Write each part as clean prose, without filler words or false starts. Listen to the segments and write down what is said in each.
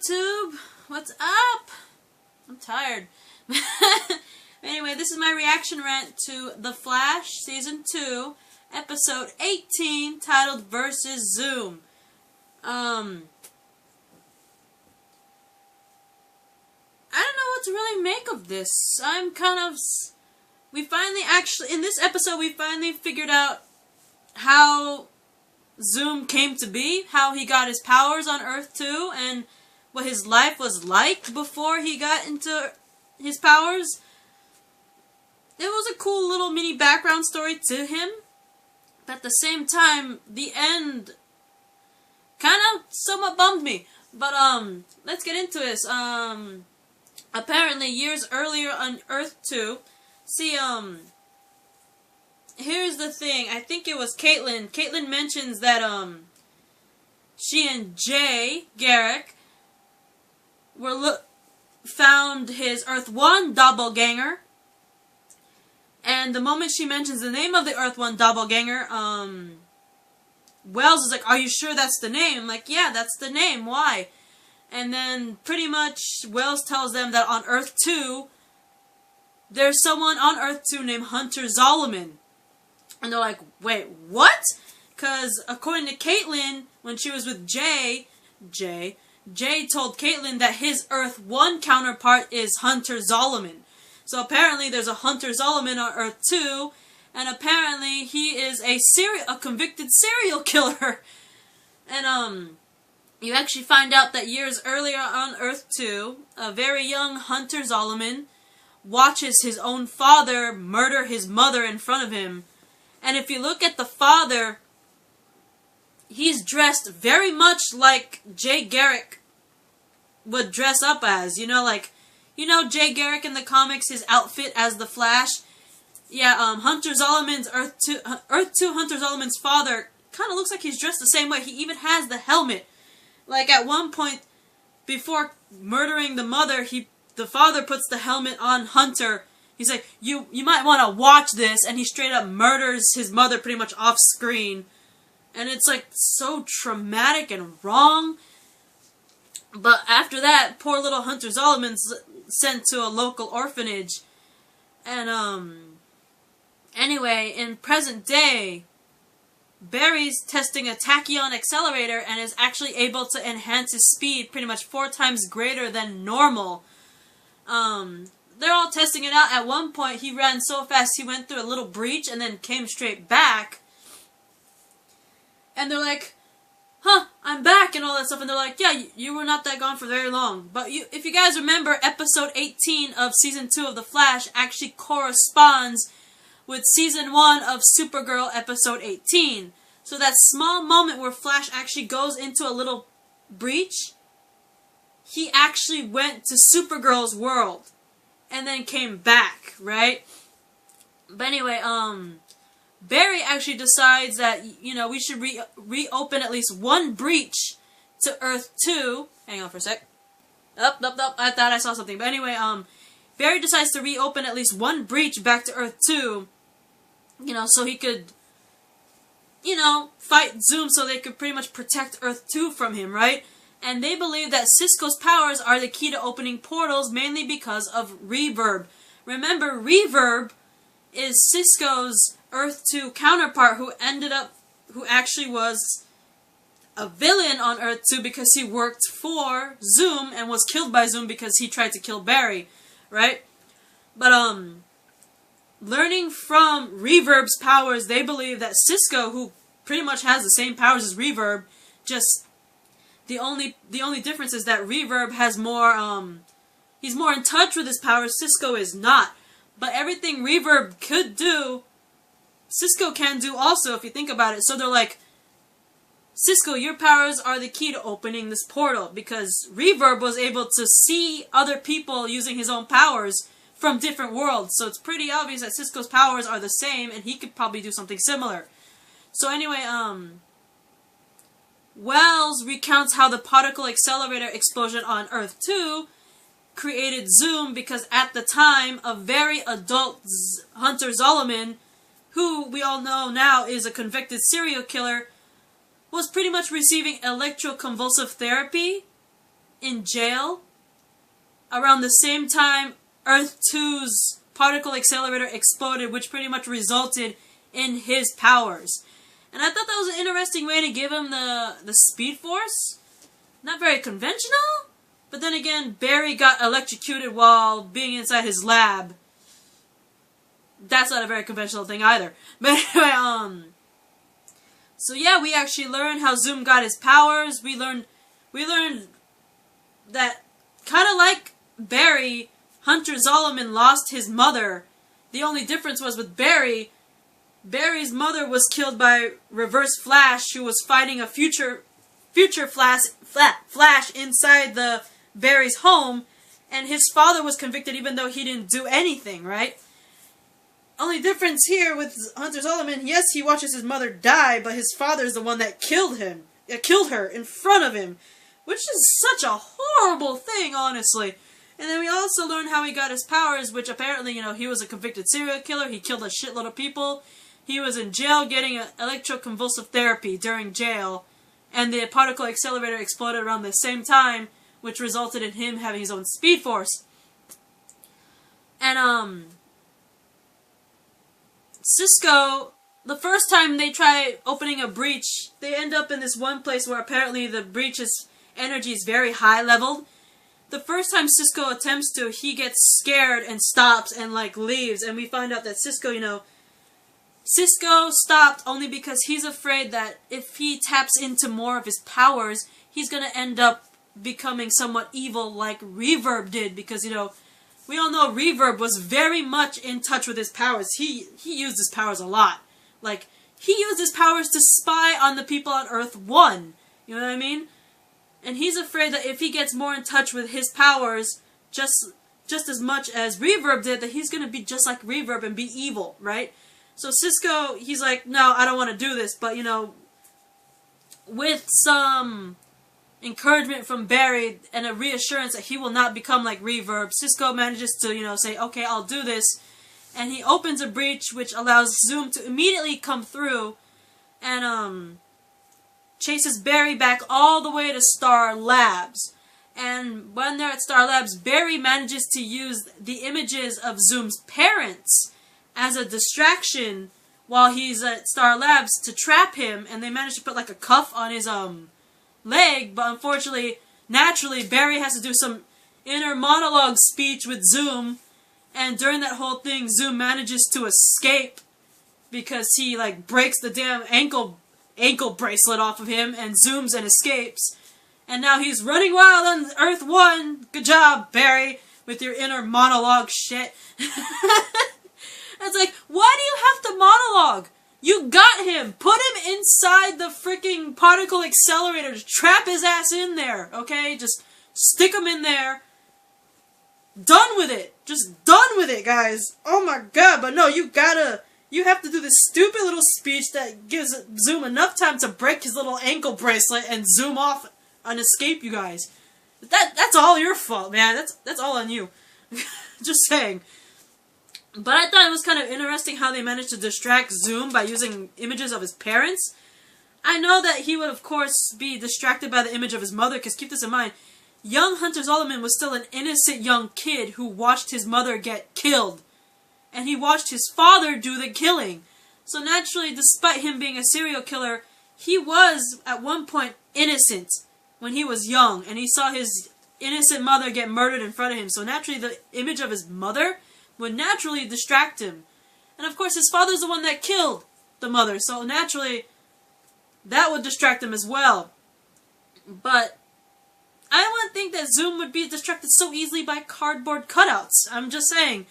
YouTube? What's up? I'm tired. Anyway, this is my reaction rant to The Flash Season 2, Episode 18, titled Versus Zoom. I don't know what to really make of this. We finally in this episode, we finally figured out how Zoom came to be, how he got his powers on Earth 2, and what his life was like before he got into his powers. It was a cool little mini background story to him, but at the same time, the end kind of somewhat bummed me. But, let's get into this. Apparently, years earlier on Earth 2, here's the thing. I think it was Caitlin. Caitlin mentions that, she and Jay Garrick found his Earth 1 doppelganger. And the moment she mentions the name of the Earth 1 doppelganger, Wells is like, "Are you sure that's the name?" I'm like, "Yeah, that's the name. Why?" And then pretty much Wells tells them that on Earth 2, there's someone on Earth 2 named Hunter Zolomon. And they're like, "Wait, what?" Because according to Caitlin, when she was with Jay told Caitlin that his Earth 1 counterpart is Hunter Zolomon. So apparently there's a Hunter Zolomon on Earth 2, and apparently he is a convicted serial killer. And you actually find out that years earlier on Earth 2, a very young Hunter Zolomon watches his own father murder his mother in front of him. And if you look at the father, he's dressed very much like Jay Garrick would dress up as. You know Jay Garrick in the comics, his outfit as the Flash? Yeah, Hunter Zolomon's Earth 2 Hunter Zolomon's father kind of looks like he's dressed the same way. He even has the helmet. Like, at one point, before murdering the mother, the father puts the helmet on Hunter. He's like, you might want to watch this, and he straight up murders his mother pretty much off screen. And it's, like, so traumatic and wrong. But after that, poor little Hunter Zolomon's sent to a local orphanage. And, anyway, in present day, Barry's testing a tachyon accelerator and is actually able to enhance his speed pretty much 4 times greater than normal. They're all testing it out. At one point, he ran so fast he went through a little breach and then came straight back. And they're like, "Huh, I'm back," and all that stuff. And they're like, "Yeah, you were not that gone for very long." But if you guys remember, episode 18 of Season 2 of The Flash actually corresponds with Season 1 of Supergirl episode 18. So that small moment where Flash actually goes into a little breach, he actually went to Supergirl's world and then came back, right? But anyway, Barry actually decides that, we should reopen at least one breach to Earth 2. Hang on for a sec. Up. I thought I saw something. But anyway, Barry decides to reopen at least one breach back to Earth 2, so he could, fight Zoom so they could pretty much protect Earth 2 from him, right? And they believe that Cisco's powers are the key to opening portals, mainly because of reverb. Remember, reverb is Cisco's Earth 2 counterpart who actually was a villain on Earth 2 because he worked for Zoom and was killed by Zoom because he tried to kill Barry, right? But, learning from Reverb's powers, they believe that Cisco, who pretty much has the same powers as Reverb, just the only difference is that Reverb has more, he's more in touch with his powers, Cisco is not. But everything Reverb could do, Cisco can do also, if you think about it. So they're like, "Cisco, your powers are the key to opening this portal," because Reverb was able to see other people using his own powers from different worlds. So it's pretty obvious that Cisco's powers are the same, and he could probably do something similar. So anyway, Wells recounts how the particle accelerator explosion on Earth 2 created Zoom because at the time, a very adult Hunter Zolomon, who we all know now is a convicted serial killer, was pretty much receiving electroconvulsive therapy in jail around the same time Earth 2's particle accelerator exploded, which pretty much resulted in his powers. And I thought that was an interesting way to give him the Speed Force. Not very conventional, but then again, Barry got electrocuted while being inside his lab. That's not a very conventional thing either. But anyway, so yeah, we actually learned how Zoom got his powers. We learned that, kind of like Barry, Hunter Zolomon lost his mother. The only difference was with Barry's mother was killed by Reverse Flash, who was fighting a future Flash inside the Barry's home, and his father was convicted even though he didn't do anything, right? Only difference here with Hunter Zolomon, yes, he watches his mother die, but his father is the one that killed her in front of him, which is such a horrible thing, honestly. And then we also learned how he got his powers, which apparently, he was a convicted serial killer. He killed a shitload of people. He was in jail getting electroconvulsive therapy during jail, and the particle accelerator exploded around the same time, which resulted in him having his own Speed Force. And, Cisco, the first time they try opening a breach, they end up in this one place where apparently the breach's energy is very high leveled. The first time Cisco attempts to, he gets scared and stops and, leaves, and we find out that Cisco, Cisco stopped only because he's afraid that if he taps into more of his powers, he's gonna end up becoming somewhat evil like Reverb did, because, we all know Reverb was very much in touch with his powers. He used his powers a lot. He used his powers to spy on the people on Earth 1. You know what I mean? And he's afraid that if he gets more in touch with his powers, just as much as Reverb did, that he's gonna be just like Reverb and be evil, right? So Cisco, he's like, no, I don't want to do this, but, with some encouragement from Barry and a reassurance that he will not become like Reverb, Cisco manages to, say, okay, I'll do this. And he opens a breach which allows Zoom to immediately come through and, chases Barry back all the way to Star Labs. And when they're at Star Labs, Barry manages to use the images of Zoom's parents as a distraction while he's at Star Labs to trap him, and they manage to put a cuff on his leg, but unfortunately, naturally, Barry has to do some inner monologue speech with Zoom, and during that whole thing, Zoom manages to escape because he breaks the damn ankle bracelet off of him and zooms and escapes. And now he's running wild on Earth 1. Good job, Barry, with your inner monologue shit. It's why do you have to monologue? You got him! Put him inside the freaking particle accelerator. Just trap his ass in there, okay? Just stick him in there. Done with it! Just done with it, guys! Oh my god, but no, you have to do this stupid little speech that gives Zoom enough time to break his little ankle bracelet and zoom off and escape, you guys. That's all your fault, man. That's all on you. Just saying. But I thought it was kind of interesting how they managed to distract Zoom by using images of his parents. I know that he would, of course, be distracted by the image of his mother, because keep this in mind, young Hunter Zolomon was still an innocent young kid who watched his mother get killed. And he watched his father do the killing. So naturally, despite him being a serial killer, he was, at one point, innocent when he was young, and he saw his innocent mother get murdered in front of him. So naturally, the image of his mother would naturally distract him. And of course, his father's the one that killed the mother, so naturally, that would distract him as well. But I wouldn't think that Zoom would be distracted so easily by cardboard cutouts. I'm just saying.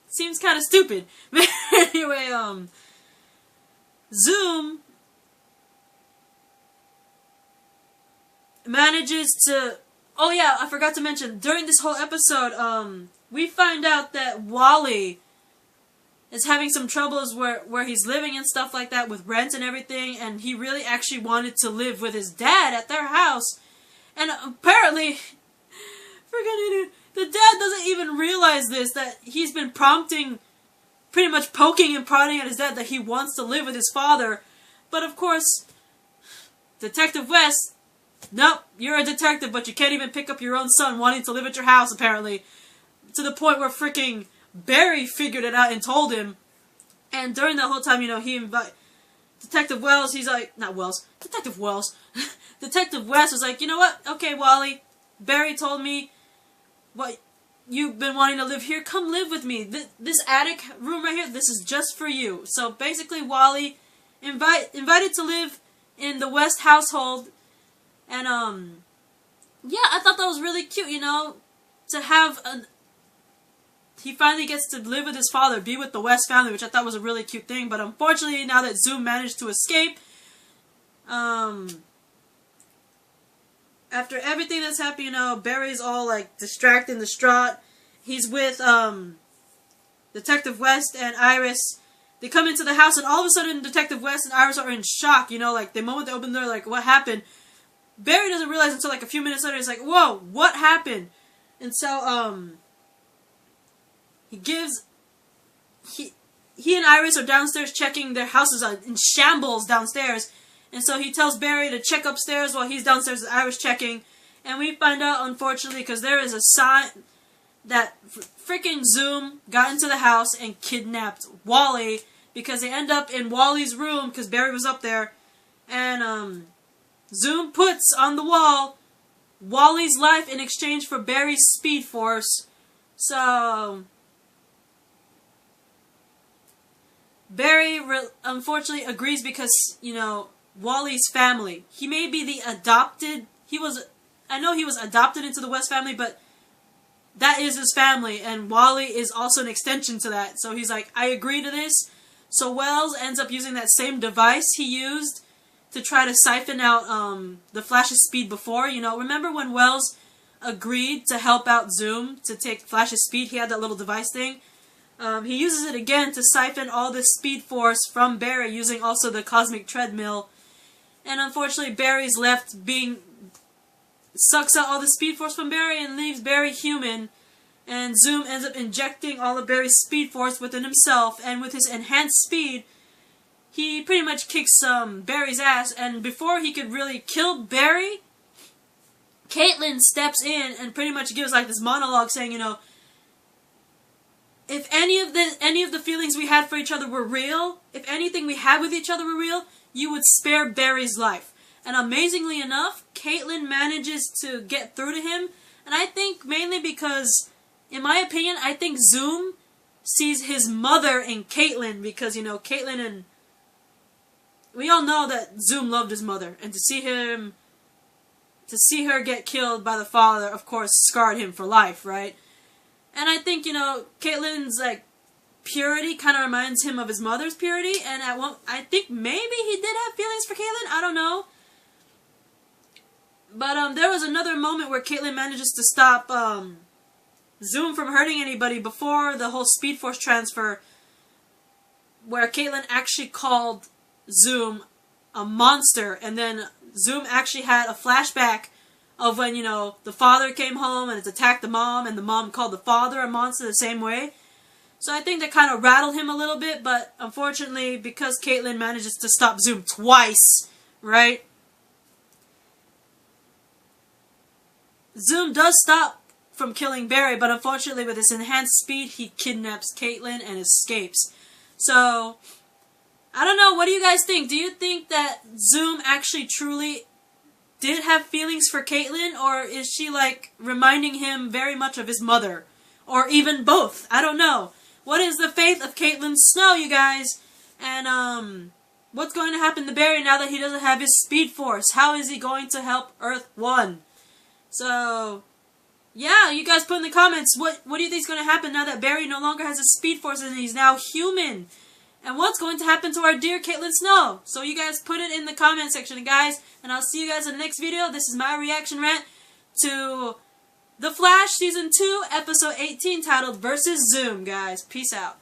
Seems kind of stupid. But anyway, Zoom manages to... Oh yeah, I forgot to mention, during this whole episode, we find out that Wally is having some troubles where he's living and stuff like that with rent and everything, and he really actually wanted to live with his dad at their house. And apparently, the dad doesn't even realize this, that he's been prompting, pretty much poking and prodding at his dad that he wants to live with his father. But of course, Detective West nope, you're a detective, but you can't even pick up your own son wanting to live at your house, apparently. To the point where freaking Barry figured it out and told him. And during that whole time, you know, Detective Wells, he's like, not Wells, Detective Wells. Detective West was like, you know what? Okay, Wally, Barry told me what you've been wanting to live here. Come live with me. This attic room right here, this is just for you. So basically, Wally invited to live in the West household. And, yeah, I thought that was really cute, you know, to have he finally gets to live with his father, be with the West family, which I thought was a really cute thing. But unfortunately, now that Zoom managed to escape, after everything that's happened, you know, Barry's all, like, distracted and distraught. He's with, Detective West and Iris. They come into the house, and all of a sudden, Detective West and Iris are in shock, you know, like, the moment they open the door, like, what happened? Barry doesn't realize until, like, a few minutes later, he's like, whoa, what happened? And so, he and Iris are downstairs checking their houses in shambles downstairs. And so he tells Barry to check upstairs while he's downstairs with Iris checking. And we find out, unfortunately, because there is a sign that freaking Zoom got into the house and kidnapped Wally. Because they end up in Wally's room because Barry was up there. And Zoom puts on the wall Wally's life in exchange for Barry's speed force. So Barry unfortunately agrees because, you know, Wally's family. He may be the adopted, I know he was adopted into the West family, but that is his family, and Wally is also an extension to that. So he's like, I agree to this. So Wells ends up using that same device he used to try to siphon out the Flash's speed before. You know, remember when Wells agreed to help out Zoom to take Flash's speed? He had that little device thing. He uses it again to siphon all this speed force from Barry using also the cosmic treadmill. And unfortunately, Barry's left sucks out all the speed force from Barry and leaves Barry human. And Zoom ends up injecting all of Barry's speed force within himself. And with his enhanced speed, he pretty much kicks Barry's ass. And before he could really kill Barry, Caitlin steps in and pretty much gives like this monologue saying, you know, if any of the feelings we had for each other were real, if anything we had with each other were real, you would spare Barry's life. And amazingly enough, Caitlin manages to get through to him. And I think mainly because, in my opinion, I think Zoom sees his mother in Caitlin. Because, you know, Caitlin and... we all know that Zoom loved his mother. And to see her get killed by the father, of course, scarred him for life, right? And I think, you know, Caitlin's, like, purity kind of reminds him of his mother's purity. And I think maybe he did have feelings for Caitlin. I don't know. But there was another moment where Caitlin manages to stop Zoom from hurting anybody before the whole Speed Force transfer, where Caitlin actually called Zoom a monster. And then Zoom actually had a flashback of when, you know, the father came home and it's attacked the mom, and the mom called the father a monster the same way. So I think that kind of rattled him a little bit, but unfortunately, because Caitlin manages to stop Zoom twice, right? Zoom does stop from killing Barry, but unfortunately with his enhanced speed, he kidnaps Caitlin and escapes. So, I don't know, what do you guys think? Do you think that Zoom actually truly did have feelings for Caitlin, or is she, like, reminding him very much of his mother? Or even both? I don't know. What is the fate of Caitlin Snow, you guys? And, what's going to happen to Barry now that he doesn't have his Speed Force? How is he going to help Earth-1? So, yeah, you guys put in the comments, what do you think is going to happen now that Barry no longer has his Speed Force and he's now human? And what's going to happen to our dear Caitlin Snow? So you guys put it in the comment section, guys. And I'll see you guys in the next video. This is my reaction rant to The Flash Season 2, Episode 18, titled Versus Zoom, guys. Peace out.